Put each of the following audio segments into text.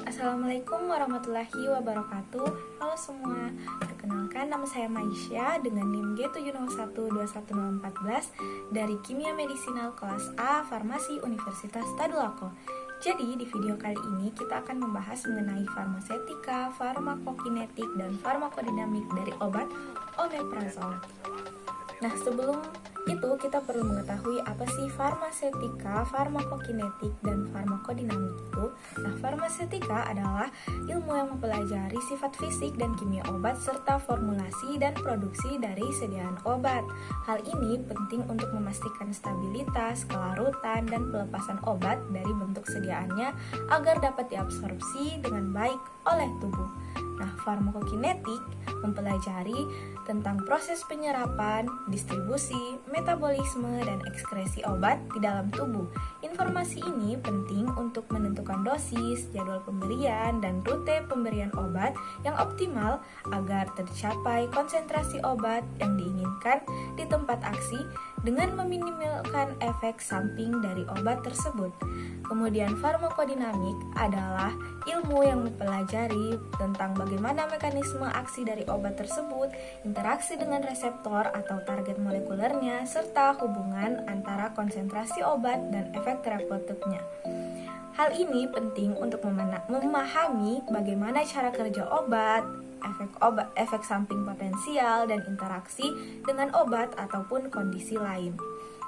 Assalamualaikum warahmatullahi wabarakatuh. Halo semua, perkenalkan nama saya Maisha dengan NIM G7012114 dari Kimia Medisinal kelas A Farmasi Universitas Tadulako. Jadi di video kali ini kita akan membahas mengenai farmasetika, farmakokinetik, dan farmakodinamik dari obat omeprazol. Nah, sebelum itu kita perlu mengetahui apa sih farmasetika, farmakokinetik, dan farmakodinamik itu. Nah, farmasetika adalah ilmu yang mempelajari sifat fisik dan kimia obat serta formulasi dan produksi dari sediaan obat. Hal ini penting untuk memastikan stabilitas, kelarutan, dan pelepasan obat dari bentuk sediaannya agar dapat diabsorpsi dengan baik oleh tubuh. Nah, farmakokinetik mempelajari tentang proses penyerapan, distribusi, metabolisme, dan ekskresi obat di dalam tubuh. Informasi ini penting untuk menentukan dosis, jadwal pemberian, dan rute pemberian obat yang optimal agar tercapai konsentrasi obat yang diinginkan di tempat aksi dengan meminimalkan efek samping dari obat tersebut. Kemudian farmakodinamik adalah ilmu yang mempelajari tentang bagaimana mekanisme aksi dari obat tersebut, interaksi dengan reseptor atau target molekulernya, serta hubungan antara konsentrasi obat dan efek terapeutiknya. Hal ini penting untuk memahami bagaimana cara kerja obat, efek samping potensial, dan interaksi dengan obat ataupun kondisi lain.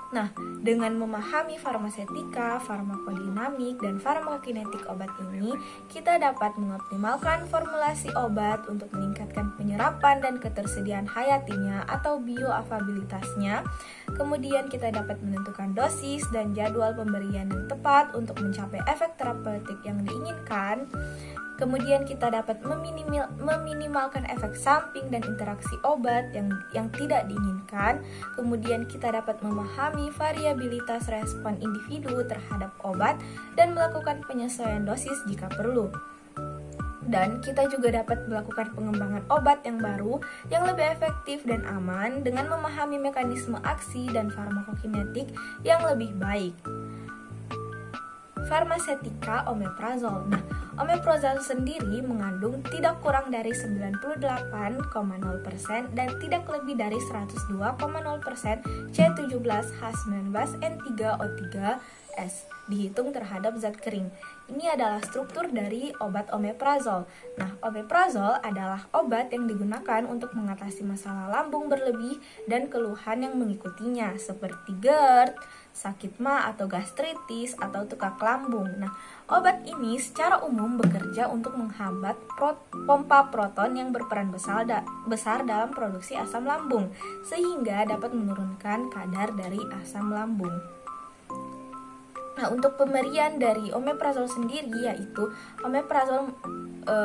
Nah, dengan memahami farmasetika, farmakodinamik, dan farmakokinetik obat ini, kita dapat mengoptimalkan formulasi obat untuk meningkatkan penyerapan dan ketersediaan hayatinya atau bioavailabilitasnya. Kemudian kita dapat menentukan dosis dan jadwal pemberian yang tepat untuk mencapai efek terapeutik yang diinginkan. Kemudian kita dapat meminimalkan efek samping dan interaksi obat yang tidak diinginkan. Kemudian kita dapat memahami variabilitas respon individu terhadap obat dan melakukan penyesuaian dosis jika perlu. Dan kita juga dapat melakukan pengembangan obat yang baru yang lebih efektif dan aman dengan memahami mekanisme aksi dan farmakokinetik yang lebih baik. Farmasetika omeprazol. Nah, omeprazol sendiri mengandung tidak kurang dari 98,0% dan tidak lebih dari 102,0% C17H19N3O3S dihitung terhadap zat kering. Ini adalah struktur dari obat omeprazol. Nah, omeprazol adalah obat yang digunakan untuk mengatasi masalah lambung berlebih dan keluhan yang mengikutinya seperti GERD, sakit ma atau gastritis atau tukak lambung. Nah, obat ini secara umum bekerja untuk menghambat pompa proton yang berperan besar dalam produksi asam lambung sehingga dapat menurunkan kadar dari asam lambung. Nah, untuk pemberian dari omeprazol sendiri yaitu omeprazol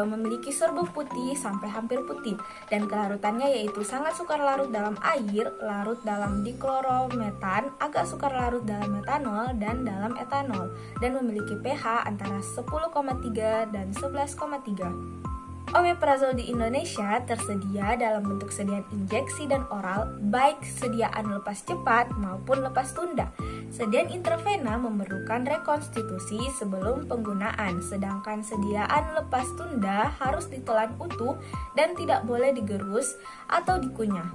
memiliki serbuk putih sampai hampir putih dan kelarutannya yaitu sangat sukar larut dalam air, larut dalam diklorometan, agak sukar larut dalam metanol dan dalam etanol dan memiliki pH antara 10,3 dan 11,3. Omeprazol di Indonesia tersedia dalam bentuk sediaan injeksi dan oral, baik sediaan lepas cepat maupun lepas tunda. Sediaan intravena memerlukan rekonstitusi sebelum penggunaan, sedangkan sediaan lepas tunda harus ditelan utuh dan tidak boleh digerus atau dikunyah.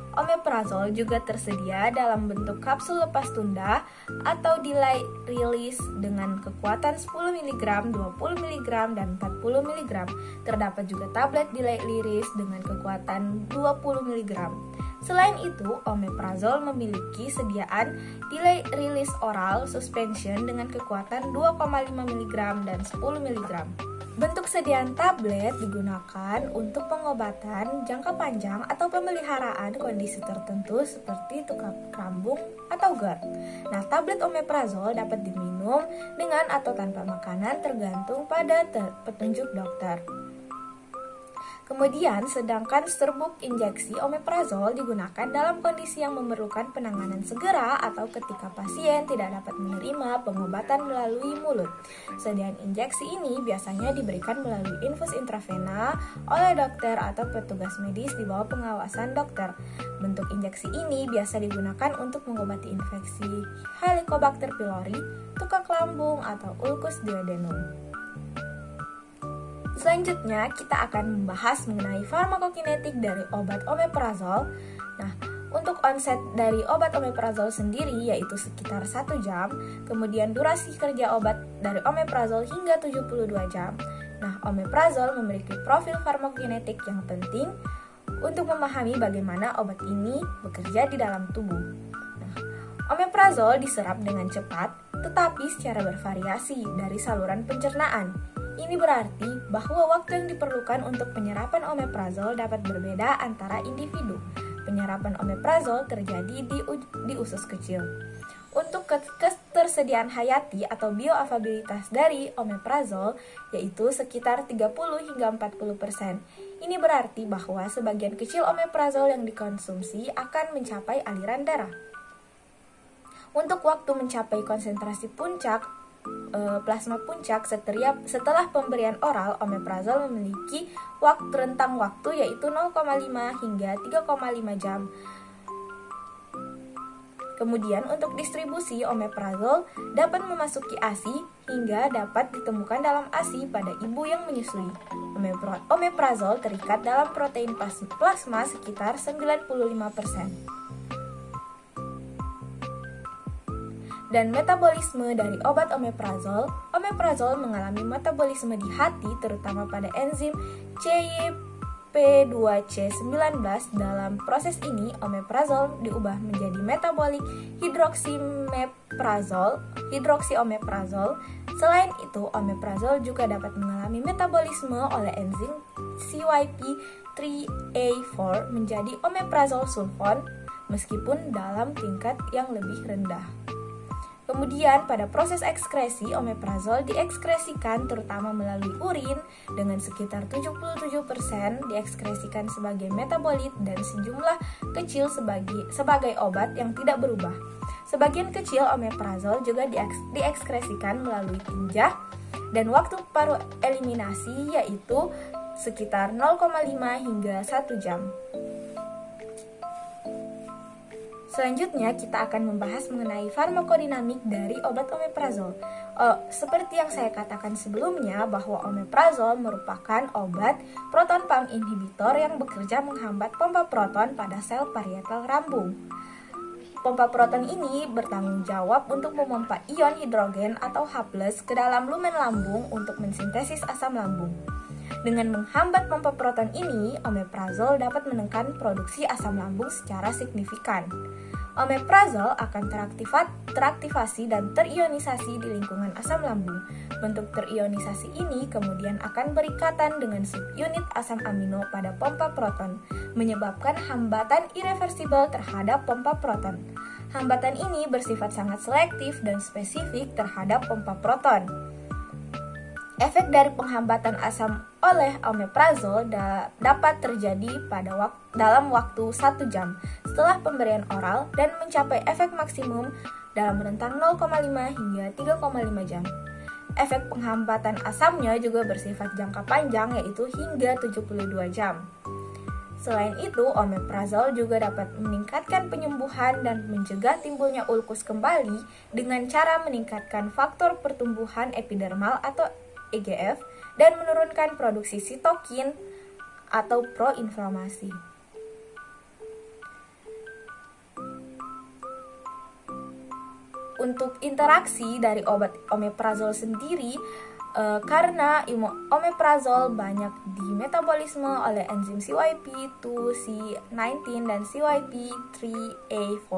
Omeprazol juga tersedia dalam bentuk kapsul lepas tunda atau delay release dengan kekuatan 10 mg, 20 mg, dan 40 mg. Terdapat juga tablet delay release dengan kekuatan 20 mg. Selain itu, omeprazol memiliki sediaan delay release oral suspension dengan kekuatan 2,5 mg dan 10 mg. Bentuk sediaan tablet digunakan untuk pengobatan jangka panjang atau pemeliharaan kondisi tertentu seperti tukak lambung atau GERD. Nah, tablet omeprazol dapat diminum dengan atau tanpa makanan tergantung pada petunjuk dokter. Kemudian, sedangkan serbuk injeksi omeprazol digunakan dalam kondisi yang memerlukan penanganan segera atau ketika pasien tidak dapat menerima pengobatan melalui mulut. Sediaan injeksi ini biasanya diberikan melalui infus intravena oleh dokter atau petugas medis di bawah pengawasan dokter. Bentuk injeksi ini biasa digunakan untuk mengobati infeksi Helicobacter pylori, tukak lambung, atau ulcus duodenum. Selanjutnya, kita akan membahas mengenai farmakokinetik dari obat omeprazol. Nah, untuk onset dari obat omeprazol sendiri yaitu sekitar 1 jam, kemudian durasi kerja obat dari omeprazol hingga 72 jam. Nah, omeprazol memiliki profil farmakokinetik yang penting untuk memahami bagaimana obat ini bekerja di dalam tubuh. Nah, omeprazol diserap dengan cepat, tetapi secara bervariasi dari saluran pencernaan. Ini berarti bahwa waktu yang diperlukan untuk penyerapan omeprazol dapat berbeda antara individu. Penyerapan omeprazol terjadi di usus kecil. Untuk ketersediaan hayati atau bioavailabilitas dari omeprazol yaitu sekitar 30 hingga 40%. Ini berarti bahwa sebagian kecil omeprazol yang dikonsumsi akan mencapai aliran darah. Untuk waktu mencapai konsentrasi puncak plasma puncak setelah pemberian oral, omeprazol memiliki rentang waktu yaitu 0,5 hingga 3,5 jam. Kemudian untuk distribusi, omeprazol dapat memasuki ASI hingga dapat ditemukan dalam ASI pada ibu yang menyusui. Omeprazol terikat dalam protein plasma sekitar 95%. Dan metabolisme dari obat omeprazol mengalami metabolisme di hati terutama pada enzim CYP2C19. Dalam proses ini, omeprazol diubah menjadi metabolik hidroksiomeprazol. Selain itu, omeprazol juga dapat mengalami metabolisme oleh enzim CYP3A4 menjadi omeprazol sulfon meskipun dalam tingkat yang lebih rendah. Kemudian pada proses ekskresi, omeprazol diekskresikan terutama melalui urin dengan sekitar 77% diekskresikan sebagai metabolit dan sejumlah kecil sebagai obat yang tidak berubah. Sebagian kecil omeprazol juga diekskresikan melalui tinja dan waktu paruh eliminasi yaitu sekitar 0,5 hingga 1 jam. Selanjutnya, kita akan membahas mengenai farmakodinamik dari obat omeprazol. Seperti yang saya katakan sebelumnya, bahwa omeprazol merupakan obat proton pump inhibitor yang bekerja menghambat pompa proton pada sel parietal lambung. Pompa proton ini bertanggung jawab untuk memompa ion hidrogen atau H+ ke dalam lumen lambung untuk mensintesis asam lambung. Dengan menghambat pompa proton ini, omeprazol dapat menekan produksi asam lambung secara signifikan. Omeprazol akan teraktivasi dan terionisasi di lingkungan asam lambung. Bentuk terionisasi ini kemudian akan berikatan dengan subunit asam amino pada pompa proton, menyebabkan hambatan irreversibel terhadap pompa proton. Hambatan ini bersifat sangat selektif dan spesifik terhadap pompa proton. Efek dari penghambatan asam oleh omeprazol dapat terjadi dalam waktu 1 jam setelah pemberian oral dan mencapai efek maksimum dalam rentang 0,5 hingga 3,5 jam. Efek penghambatan asamnya juga bersifat jangka panjang yaitu hingga 72 jam. Selain itu, omeprazol juga dapat meningkatkan penyembuhan dan mencegah timbulnya ulkus kembali dengan cara meningkatkan faktor pertumbuhan epidermal atau EGF dan menurunkan produksi sitokin atau proinflamasi. Untuk interaksi dari obat omeprazol sendiri, karena omeprazol banyak dimetabolisme oleh enzim CYP2C19 dan CYP3A4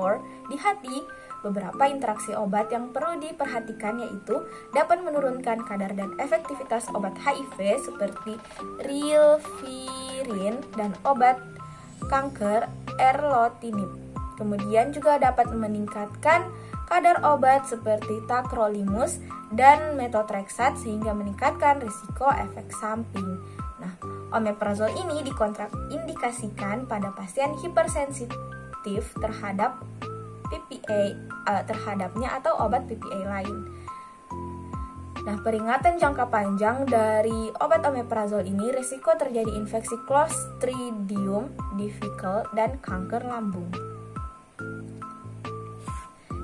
di hati, beberapa interaksi obat yang perlu diperhatikan yaitu dapat menurunkan kadar dan efektivitas obat HIV seperti rilpivirine dan obat kanker erlotinib. Kemudian juga dapat meningkatkan kadar obat seperti tacrolimus dan methotrexate sehingga meningkatkan risiko efek samping. Nah, omeprazol ini dikontraindikasikan pada pasien hipersensitif terhadap terhadapnya atau obat PPA lain. Nah, peringatan jangka panjang dari obat omeprazol ini risiko terjadi infeksi Clostridium difficile dan kanker lambung.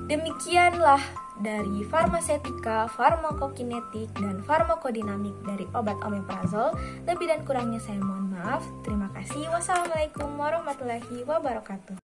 Demikianlah dari farmasetika, farmakokinetik, dan farmakodinamik dari obat omeprazol. Lebih dan kurangnya saya mohon maaf. Terima kasih. Wassalamualaikum warahmatullahi wabarakatuh.